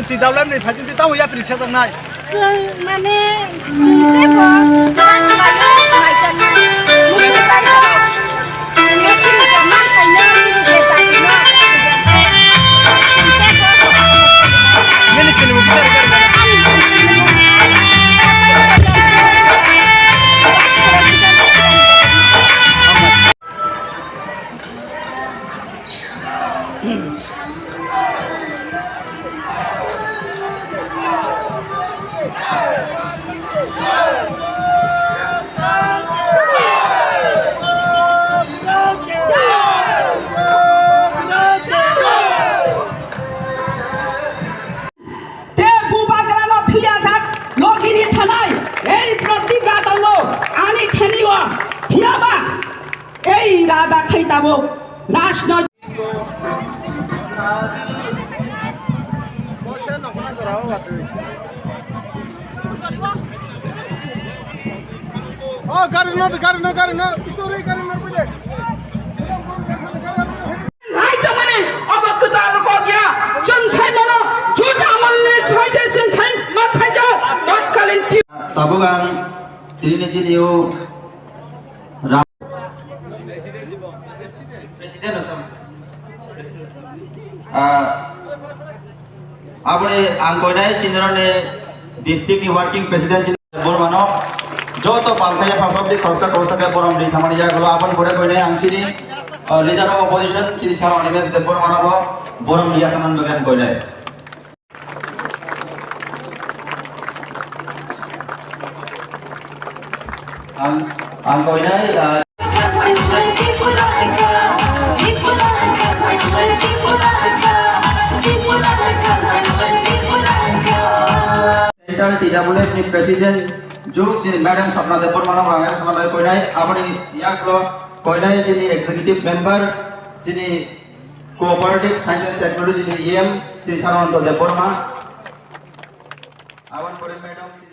Tidak dalam ni, hanya kita tahu ya perisian tanah. Mana Rada Kaitabo, National. Oh, Garino, sorry, Garino, Right, the money of a Kutalogia, John Simon, Judaman, Sojas and Saint Mataja, not calling you. Tabugan, Trinity. अपने आंगोनाय चिन्हने district working president बोरमानो जो तो पालखाया फाफाबदि खरचा खरचा Boram दी खामानि जागलो आपन बरे कोइने आंसिनि लीडर ऑफ अपोजिशन चिनि सारा अनिमेश देव बोरमानो बोरम दिया सामान बगान कोइने आंगोनाय सेंट्रल टीडब्ल्यूएफ नि प्रेसिडेंट जो मैडम सपना देव बोरमानो आगे सनाबाय कोइनाय आपनि याकलो कोइनाय जिनि एग्जीक्यूटिव मेंबर जिनि कोऑपरेटिव साइंस एंड टेक्नोलॉजी नि ईएम श्री सारवंत देव बोरमा आवन कोरे मैडम